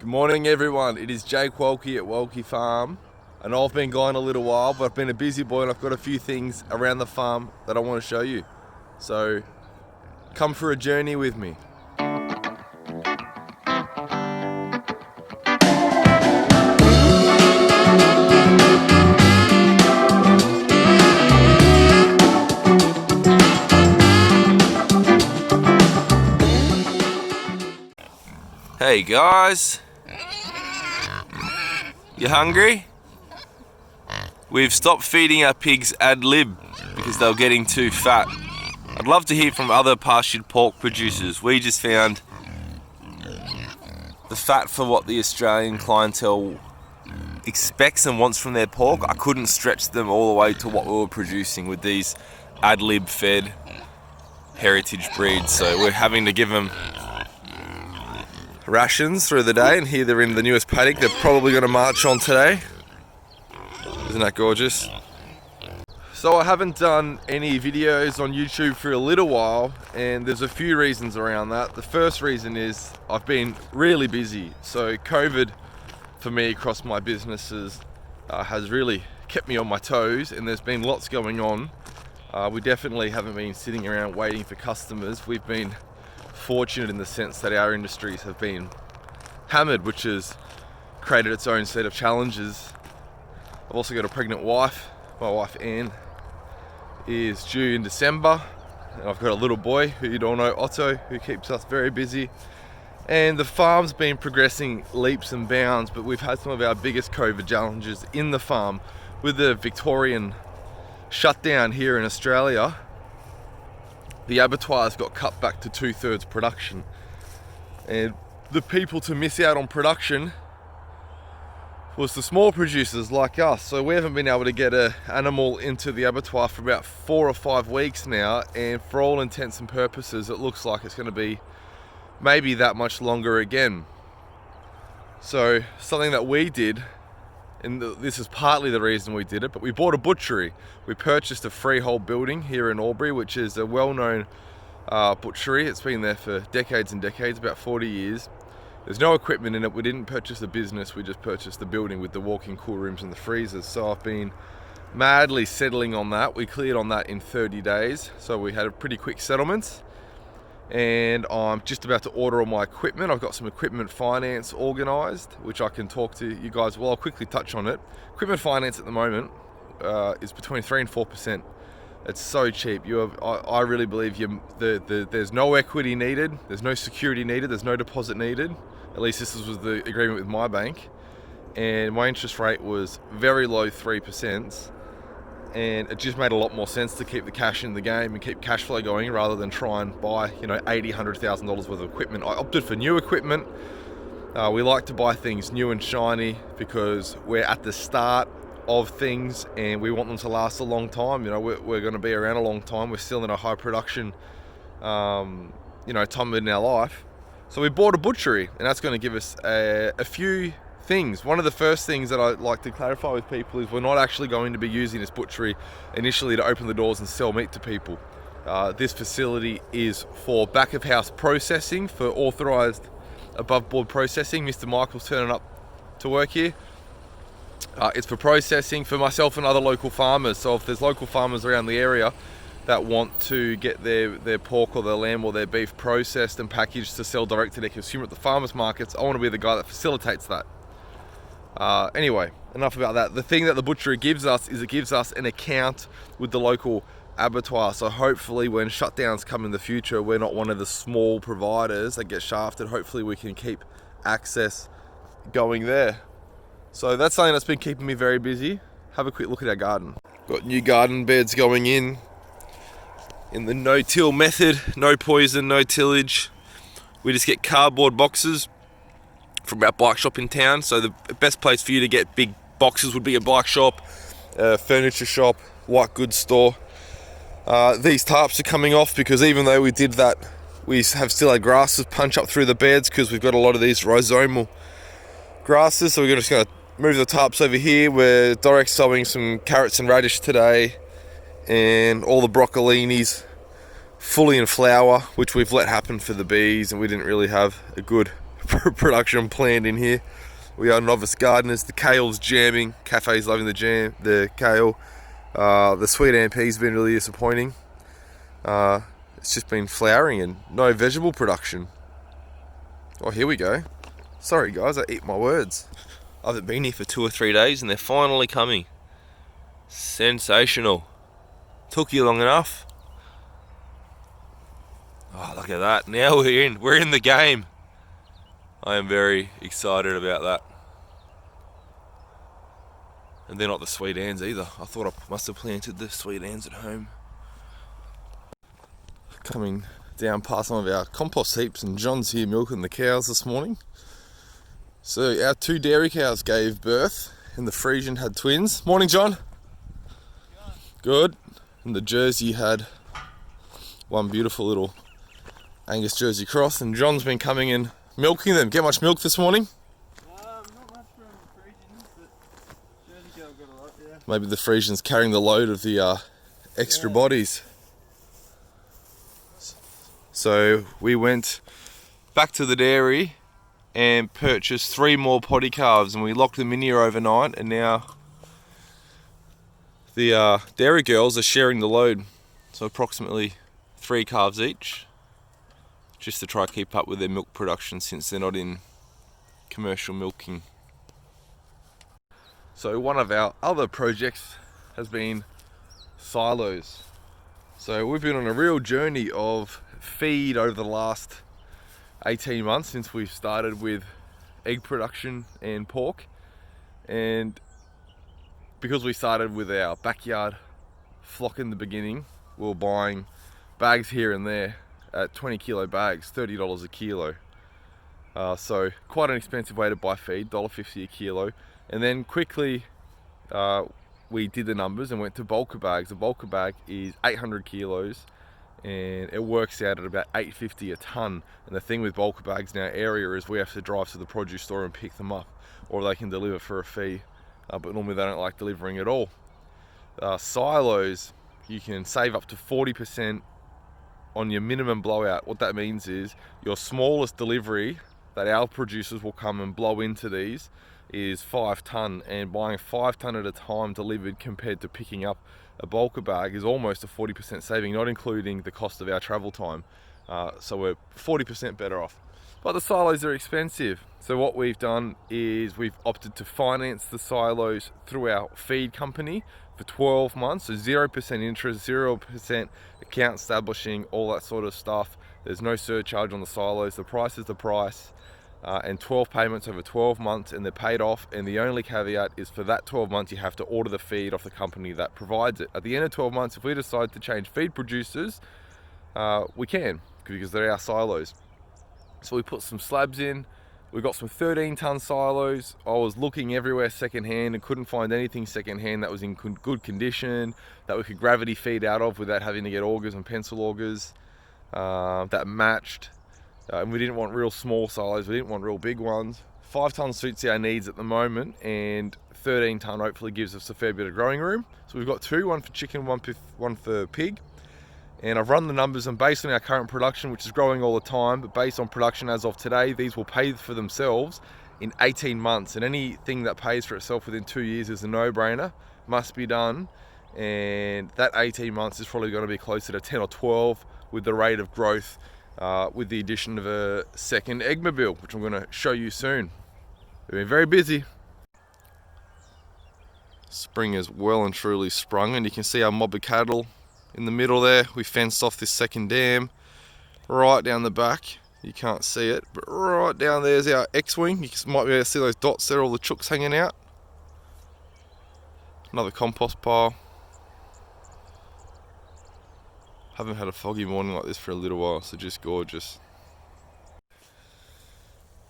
Good morning everyone, it is Jake Wolki at Wolki Farm. I know I've been gone a little while, but I've been a busy boy and I've got a few things around the farm that I want to show you. So come for a journey with me. Hey guys, you hungry? We've stopped feeding our pigs ad lib because they were getting too fat. I'd love to hear from other pastured pork producers. We just found the fat for what the Australian clientele expects and wants from their pork. I couldn't stretch them all the way to what we were producing with these ad lib fed heritage breeds. So we're having to give them rations through the day, and here they're in the newest paddock they're probably going to march on today. Isn't that gorgeous? So I haven't done any videos on YouTube for a little while, and there's a few reasons around that. The first reason is I've been really busy. So COVID for me across my businesses has really kept me on my toes, and there's been lots going on. We definitely haven't been sitting around waiting for customers. We've been fortunate in the sense that our industries have been hammered, which has created its own set of challenges. I've also got a pregnant wife. My wife Anne is due in December, and I've got a little boy who you'd all know, Otto, who keeps us very busy. And the farm's been progressing leaps and bounds, but we've had some of our biggest COVID challenges in the farm with the Victorian shutdown here in Australia. The abattoirs got cut back to 2/3 production, and the people to miss out on production was the small producers like us. So we haven't been able to get an animal into the abattoir for about 4 or 5 weeks now, and for all intents and purposes it looks like it's going to be maybe that much longer again. So something that we did, and this is partly the reason we did it, but we bought a butchery. We purchased a freehold building here in Albury, which is a well-known butchery. It's been there for decades and decades, about 40 years. There's no equipment in it. We didn't purchase a business, we just purchased the building with the walk-in cool rooms and the freezers. So I've been madly settling on that. We cleared on that in 30 days, so we had a pretty quick settlement. And I'm just about to order all my equipment. I've got some equipment finance organised, which I can talk to you guys. Well, I'll quickly touch on it. Equipment finance at the moment is between 3 and 4%. It's so cheap. I really believe there's no equity needed, there's no security needed, there's no deposit needed. At least this was the agreement with my bank. And my interest rate was very low, 3%. And it just made a lot more sense to keep the cash in the game and keep cash flow going rather than try and buy, $80,000-$100,000 worth of equipment. I opted for new equipment. We like to buy things new and shiny because we're at the start of things and we want them to last a long time. We're going to be around a long time. We're still in a high production, time in our life. So we bought a butchery, and that's going to give us a few things. One of the first things that I'd like to clarify with people is we're not actually going to be using this butchery initially to open the doors and sell meat to people. This facility is for back of house processing, for authorised above board processing. Mr. Michael's turning up to work here. It's for processing for myself and other local farmers. So if there's local farmers around the area that want to get their pork or their lamb or their beef processed and packaged to sell direct to their consumer at the farmers markets, I want to be the guy that facilitates that. Anyway, enough about that. The thing that the butchery gives us is it gives us an account with the local abattoir. So hopefully when shutdowns come in the future, we're not one of the small providers that get shafted. Hopefully we can keep access going there. So that's something that's been keeping me very busy. Have a quick look at our garden. Got new garden beds going in the no-till method. No poison, no tillage. We just get cardboard boxes from our bike shop in town. So the best place for you to get big boxes would be a bike shop, a furniture shop, white goods store. These tarps are coming off because even though we did that, we have still had grasses punch up through the beds because we've got a lot of these rhizomal grasses. So we're just going to move the tarps over here. We're direct sowing some carrots and radish today, and all the broccolinis fully in flower, which we've let happen for the bees, and we didn't really have a good production planned in here. We are novice gardeners. The kale's jamming. Cafe's loving the kale. The sweet AMP's been really disappointing. It's just been flowering and no vegetable production. Oh, here we go. Sorry guys, I eat my words. I haven't been here for 2 or 3 days and they're finally coming. Sensational. Took you long enough. Oh, look at that. Now we're in the game. I am very excited about that. And they're not the sweet ands either. I thought I must have planted the sweet ands at home. Coming down past some of our compost heaps, and John's here milking the cows this morning. So our 2 dairy cows gave birth and the Friesian had twins. Morning, John. Good. And the Jersey had one beautiful little Angus Jersey cross, and John's been coming and milking them. Get much milk this morning? Not much from the Friesians, but Jersey cow got a lot, yeah. Maybe the Friesian's carrying the load of the extra bodies. So we went back to the dairy and purchased 3 more potty calves, and we locked them in here overnight, and now the dairy girls are sharing the load. So approximately 3 calves each, just to try to keep up with their milk production since they're not in commercial milking. So one of our other projects has been silos. So we've been on a real journey of feed over the last 18 months since we've started with egg production and pork, and because we started with our backyard flock in the beginning, we were buying bags here and there at 20 kilo bags, $30 a kilo. So quite an expensive way to buy feed, $1.50 a kilo. And then quickly we did the numbers and went to bulker bags. A bulker bag is 800 kilos and it works out at about $8.50 a ton. And the thing with bulker bags in our area is we have to drive to the produce store and pick them up, or they can deliver for a fee, but normally they don't like delivering at all. Silos, you can save up to 40% on your minimum blowout. What that means is your smallest delivery that our producers will come and blow into these is 5 ton, and buying 5 ton at a time delivered compared to picking up a bulker bag is almost a 40% saving, not including the cost of our travel time. So we're 40% better off. But the silos are expensive. So what we've done is we've opted to finance the silos through our feed company for 12 months. So 0% interest, 0% account establishing, all that sort of stuff. There's no surcharge on the silos. The price is the price. And 12 payments over 12 months, and they're paid off. And the only caveat is for that 12 months, you have to order the feed off the company that provides it. At the end of 12 months, if we decide to change feed producers, we can, because they're our silos. So we put some slabs in. We got some 13 ton silos. I was looking everywhere secondhand and couldn't find anything secondhand that was in good condition, that we could gravity feed out of without having to get augers and pencil augers, that matched. And we didn't want real small silos, we didn't want real big ones. 5 ton suits our needs at the moment, and 13 ton hopefully gives us a fair bit of growing room. So we've got 2, one for chicken, one for pig. And I've run the numbers, and based on our current production, which is growing all the time, but based on production as of today, these will pay for themselves in 18 months. And anything that pays for itself within 2 years is a no-brainer, must be done. And that 18 months is probably going to be closer to 10 or 12 with the rate of growth, with the addition of a second eggmobile, which I'm going to show you soon. We've been very busy. Spring is well and truly sprung, and you can see our mob of cattle in the middle there. We fenced off this second dam right down the back. You can't see it, but right down there's our X-wing. You might be able to see those dots there, all the chooks hanging out. Another compost pile. Haven't had a foggy morning like this for a little while, so just gorgeous.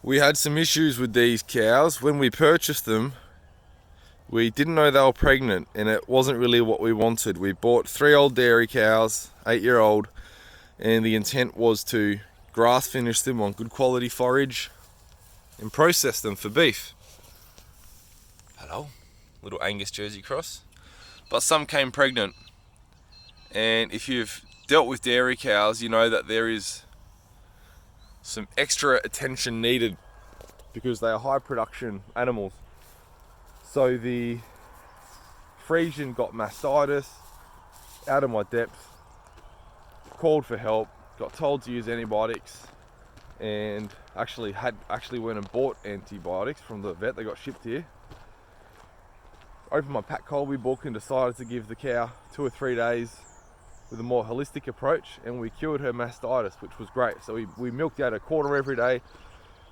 We had some issues with these cows. When we purchased them, we didn't know they were pregnant, and it wasn't really what we wanted. We bought 3 old dairy cows, 8-year-old, and the intent was to grass finish them on good quality forage and process them for beef. Hello, little Angus Jersey cross. But some came pregnant, and if you've dealt with dairy cows, you know that there is some extra attention needed because they are high production animals. So the Frisian got mastitis, out of my depth, called for help, got told to use antibiotics, and actually went and bought antibiotics from the vet. They got shipped here. Opened my Pat Colby book and decided to give the cow 2 or 3 days with a more holistic approach, and we cured her mastitis, which was great. So we milked out a quarter every day,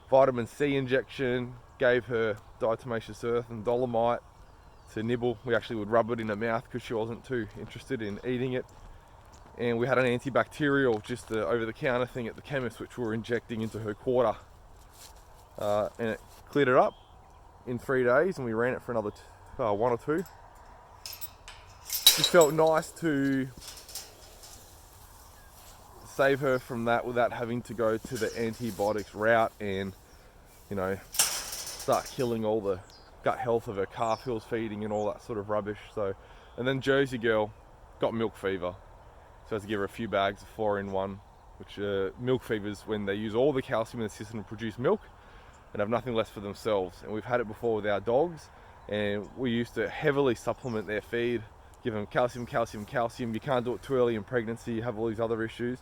vitamin C injection, gave her diatomaceous earth and dolomite to nibble. We actually would rub it in her mouth because she wasn't too interested in eating it. And we had an antibacterial, just the over-the-counter thing at the chemist, which we were injecting into her quarter. And it cleared it up in 3 days, and we ran it for another 1 or 2. Just felt nice to save her from that without having to go to the antibiotics route and, you know, start killing all the gut health of her calf who was feeding and all that sort of rubbish. So, and then Jersey girl got milk fever. So I had to give her a few bags of 4-in-1, which milk fever is when they use all the calcium in the system to produce milk and have nothing left for themselves. And we've had it before with our dogs, and we used to heavily supplement their feed, give them calcium. You can't do it too early in pregnancy, you have all these other issues.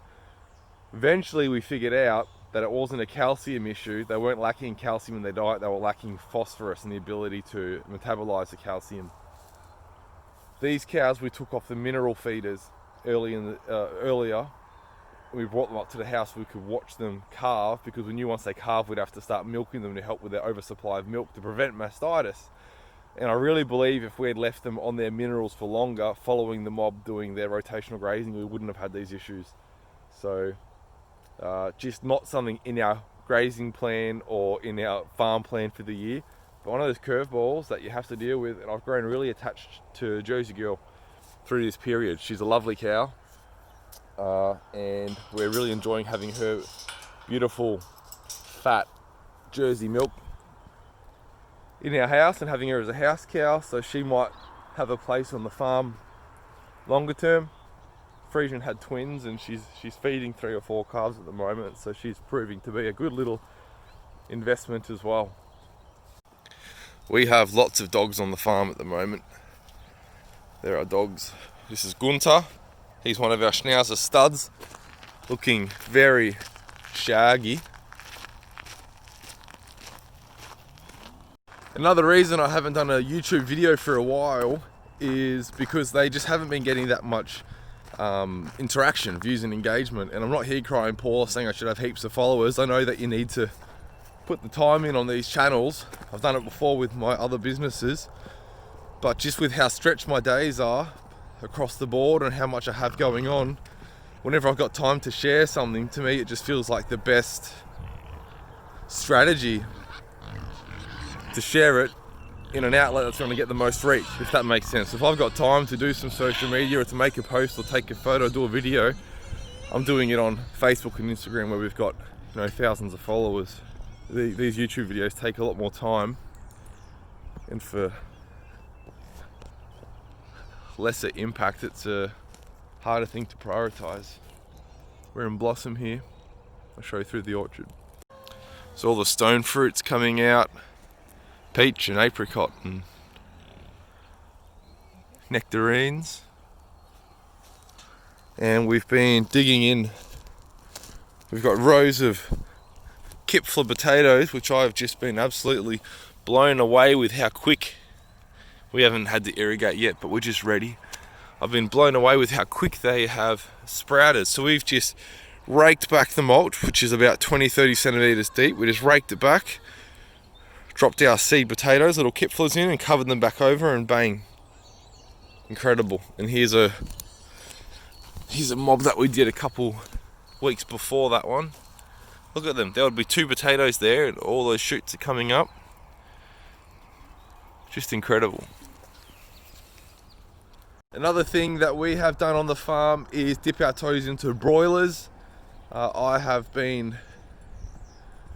Eventually we figured out that it wasn't a calcium issue. They weren't lacking calcium in their diet, they were lacking phosphorus and the ability to metabolize the calcium. These cows we took off the mineral feeders earlier. We brought them up to the house so we could watch them calve, because we knew once they calved we'd have to start milking them to help with their oversupply of milk to prevent mastitis. And I really believe if we had left them on their minerals for longer, following the mob doing their rotational grazing, we wouldn't have had these issues. So just not something in our grazing plan or in our farm plan for the year, but one of those curveballs that you have to deal with. And I've grown really attached to Jersey girl through this period. She's a lovely cow, and we're really enjoying having her beautiful fat Jersey milk in our house and having her as a house cow, so she might have a place on the farm longer term. Frisian had twins, and she's feeding 3 or 4 calves at the moment, so she's proving to be a good little investment as well. We have lots of dogs on the farm at the moment. There are dogs. This is Gunter. He's one of our Schnauzer studs, looking very shaggy. Another reason I haven't done a YouTube video for a while is because they just haven't been getting that much interaction, views and engagement. And I'm not here crying poor saying I should have heaps of followers. I know that you need to put the time in on these channels. I've done it before with my other businesses, but just with how stretched my days are across the board and how much I have going on, whenever I've got time to share something, to me it just feels like the best strategy to share it in an outlet that's going to get the most reach, if that makes sense. If I've got time to do some social media or to make a post or take a photo or do a video, I'm doing it on Facebook and Instagram where we've got, you know, thousands of followers. These YouTube videos take a lot more time, and for lesser impact, it's a harder thing to prioritize. We're in blossom here. I'll show you through the orchard. So all the stone fruits coming out, peach and apricot and nectarines. And we've been digging in. We've got rows of Kipfler potatoes, which I've just been absolutely blown away with how quick. We haven't had to irrigate yet, but we're just ready. I've been blown away with how quick they have sprouted. So we've just raked back the mulch, which is about 20-30 centimeters deep. We just raked it back, dropped our seed potatoes, little Kipflers in, and covered them back over, and bang, incredible. And here's a mob that we did a couple weeks before that one. Look at them. There would be 2 potatoes there, and all those shoots are coming up. Just incredible. Another thing that we have done on the farm is dip our toes into broilers. I have been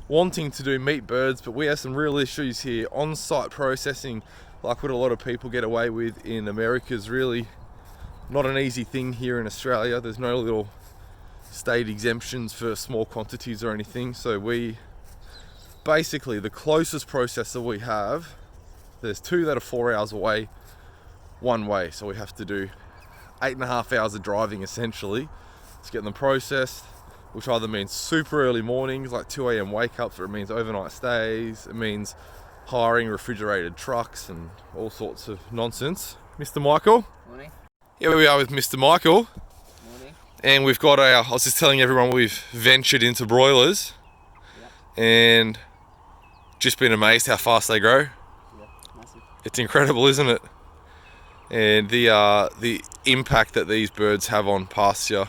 wanting to do meat birds, but we have some real issues here. On-site processing, like what a lot of people get away with in America, is really not an easy thing here in Australia. There's no little state exemptions for small quantities or anything, so we basically the closest processor we have, there's two that are 4 hours away one way, so we have to do 8.5 hours of driving essentially to get them processed, which either means super early mornings like 2 a.m. wake ups, or it means overnight stays, it means hiring refrigerated trucks and all sorts of nonsense. Mr. Michael? Morning. Here we are with Mr. Michael. Morning. And we've got I was just telling everyone we've ventured into broilers. Yep. And just been amazed how fast they grow. Yep, massive. It's incredible, isn't it? And the impact that these birds have on pasture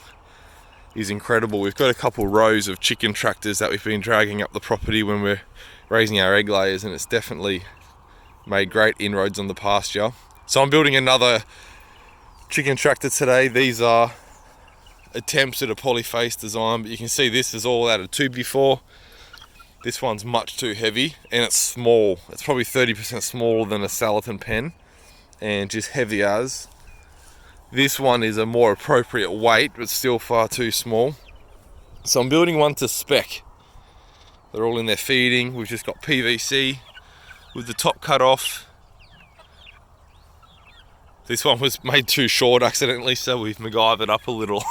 is incredible. We've got a couple rows of chicken tractors that we've been dragging up the property when we're raising our egg layers, and it's definitely made great inroads on the pasture. So I'm building another chicken tractor today. These are attempts at a polyface design, but you can see this is all out of tube before. This one's much too heavy and it's small. It's probably 30% smaller than a Salatin pen and just heavy as. This one is a more appropriate weight but still far too small. So I'm building one to spec. They're all in there feeding. We've just got PVC with the top cut off. This one was made too short accidentally, so we've MacGyvered up a little.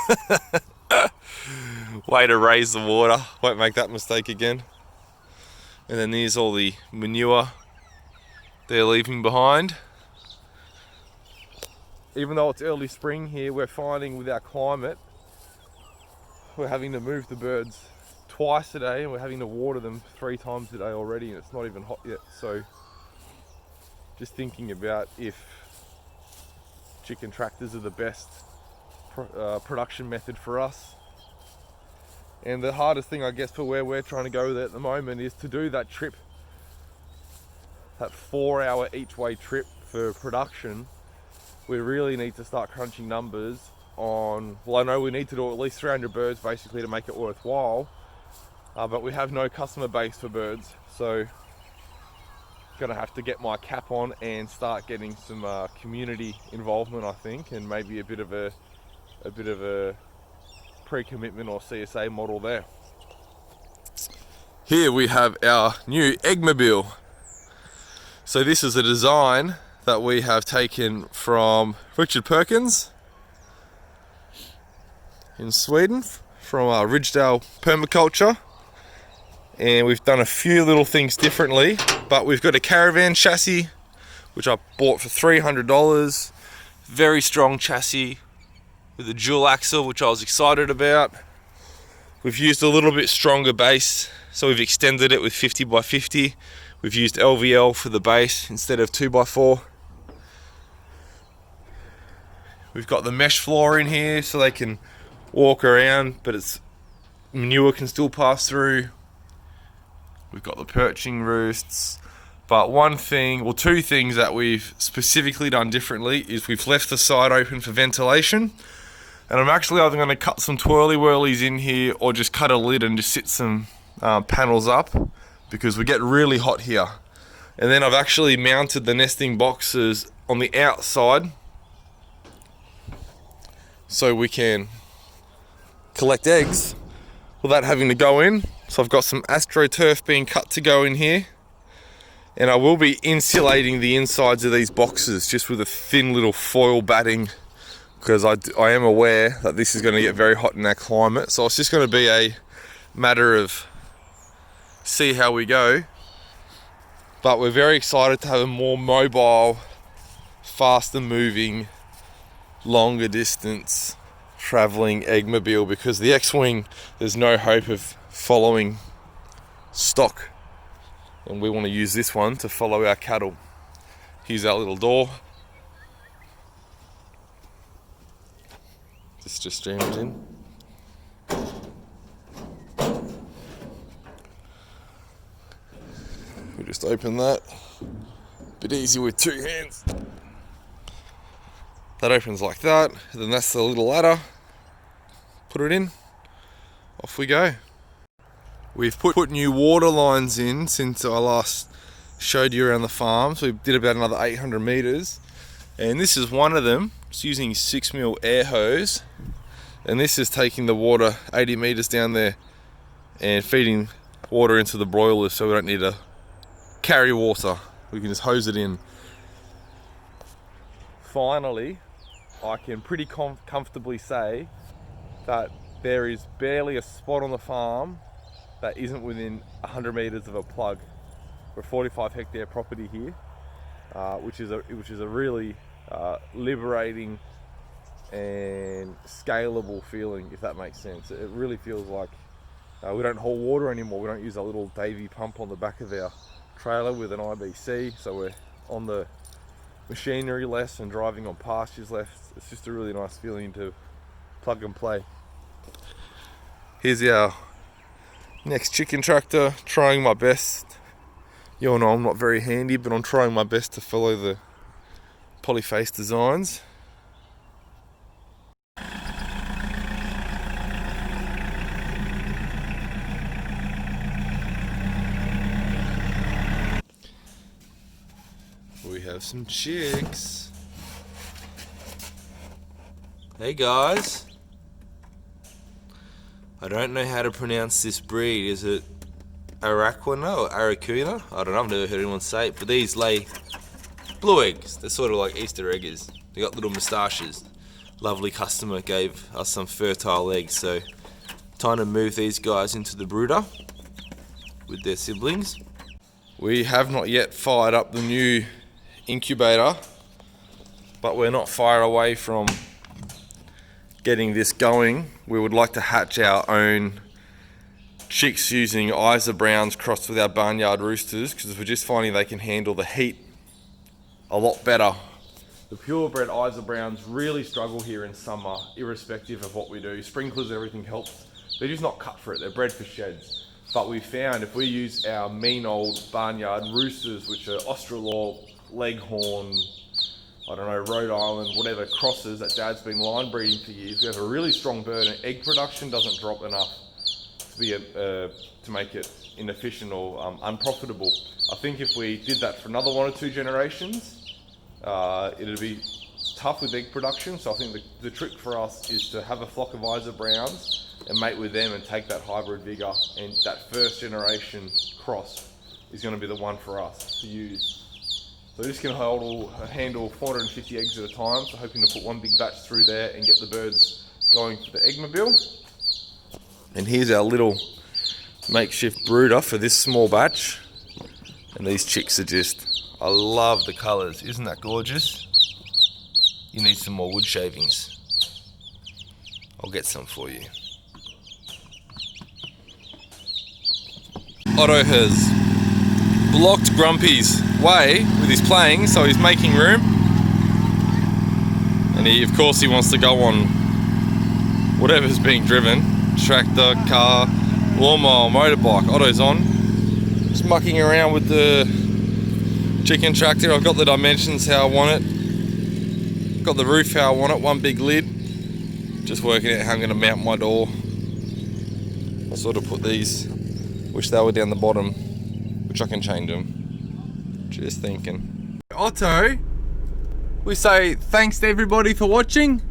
Way to raise the water. Won't make that mistake again. And then there's all the manure they're leaving behind. Even though it's early spring here, we're finding with our climate, we're having to move the birds twice a day and we're having to water them 3 times a day already, and it's not even hot yet. So just thinking about if chicken tractors are the best production method for us. And the hardest thing, I guess, for where we're trying to go with it at the moment is to do that trip, that 4-hour each way trip for production. We really need to start crunching numbers on, well, I know we need to do at least 300 birds basically to make it worthwhile, but we have no customer base for birds, so gonna have to get my cap on and start getting some community involvement, I think, and maybe a bit of a pre-commitment or CSA model there. Here we have our new eggmobile. So this is a design that we have taken from Richard Perkins in Sweden, from Ridgedale Permaculture, and we've done a few little things differently, but we've got a caravan chassis which I bought for $300. Very strong chassis with a dual axle, which I was excited about. We've used a little bit stronger base, so we've extended it with 50x50. We've used LVL for the base instead of 2x4. We've got the mesh floor in here so they can walk around, but it's manure can still pass through. We've got the perching roosts. But one thing, well, two things that we've specifically done differently is we've left the side open for ventilation. And I'm actually either going to cut some twirly whirlies in here or just cut a lid and just sit some panels up, because we get really hot here. And then I've actually mounted the nesting boxes on the outside so we can collect eggs without having to go in. So I've got some AstroTurf being cut to go in here, and I will be insulating the insides of these boxes just with a thin little foil batting, because I am aware that this is going to get very hot in our climate. So it's just going to be a matter of see how we go. But we're very excited to have a more mobile, faster moving, longer distance traveling eggmobile, because the X-Wing, there's no hope of following stock, and we want to use this one to follow our cattle. Here's our little door. This just streams in. We just open that. Bit easy with 2 hands. That opens like that, and then that's the little ladder. Put it in, off we go. We've put new water lines in since I last showed you around the farm. So we did about another 800 meters, and this is one of them. It's using 6mm air hose, and this is taking the water 80 meters down there and feeding water into the broilers, so we don't need to carry water. We can just hose it in. Finally, I can pretty comfortably say that there is barely a spot on the farm that isn't within 100 meters of a plug. We're a 45 hectare property here, which is a really liberating and scalable feeling, if that makes sense. It really feels like we don't haul water anymore. We don't use a little Davy pump on the back of our trailer with an IBC, so we're on the machinery less and driving on pastures less. It's just a really nice feeling to plug and play. Here's our next chicken tractor, trying my best. You all know I'm not very handy, but I'm trying my best to follow the polyface designs. We have some chicks. Hey guys. I don't know how to pronounce this breed. Is it Araquina or Aracuna? I don't know, I've never heard anyone say it, but these lay blue eggs. They're sort of like Easter eggers. They got little moustaches. Lovely customer gave us some fertile eggs, so time to move these guys into the brooder with their siblings. We have not yet fired up the new incubator, but we're not far away from getting this going. We would like to hatch our own chicks using Isa Browns crossed with our barnyard roosters, because we're just finding they can handle the heat a lot better. The purebred Isa Browns really struggle here in summer, irrespective of what we do. Sprinklers, everything helps. They're just not cut for it. They're bred for sheds. But we found if we use our mean old barnyard roosters, which are Australaw, Leghorn, I don't know, Rhode Island, whatever crosses that Dad's been line breeding for years, we have a really strong bird, and egg production doesn't drop enough to be to make it inefficient or unprofitable. I think if we did that for another 1 or 2 generations, it'd be tough with egg production. So I think the trick for us is to have a flock of Isa Browns and mate with them and take that hybrid vigor, and that first generation cross is going to be the one for us to use. So this can handle 450 eggs at a time, so hoping to put one big batch through there and get the birds going for the eggmobile. And here's our little makeshift brooder for this small batch. And these chicks are just, I love the colours. Isn't that gorgeous? You need some more wood shavings. I'll get some for you. Otto has blocked Grumpy's way with his playing, so he's making room. And of course he wants to go on whatever's being driven. Tractor, car, lawnmower, motorbike. Otto's on. Just mucking around with the chicken tractor. I've got the dimensions how I want it. Got the roof how I want it, one big lid. Just working out how I'm going to mount my door. I'll sort of put these, wish they were down the bottom, which I can change them. Just thinking. Otto, we say thanks to everybody for watching.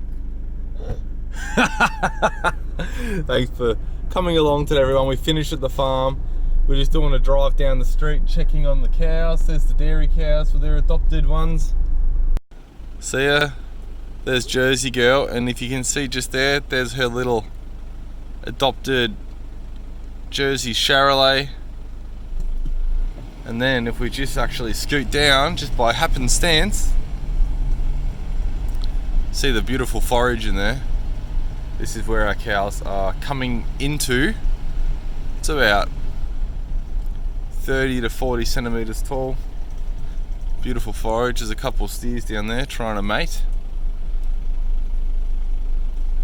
Thanks for coming along today, everyone. We finished at the farm. We're just doing a drive down the street, checking on the cows. There's the dairy cows with their adopted ones. See ya. There's Jersey Girl, and if you can see just there, there's her little adopted Jersey Charolais. And then if we just actually scoot down, just by happenstance, see the beautiful forage in there. This is where our cows are coming into. It's about 30 to 40 centimeters tall. Beautiful forage. There's a couple of steers down there trying to mate.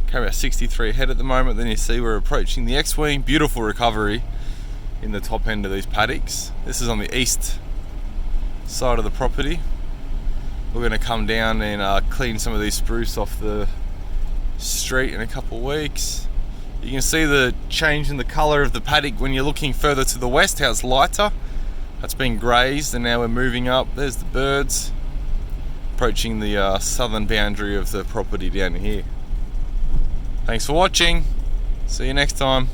Carry about 63 head at the moment. Then you see we're approaching the X-wing. Beautiful recovery in the top end of these paddocks. This is on the east side of the property. We're going to come down and clean some of these spruce off the street in a couple of weeks. You can see the change in the colour of the paddock when you're looking further to the west, how it's lighter. That's been grazed, and now we're moving up. There's the birds approaching the southern boundary of the property down here. Thanks for watching. See you next time.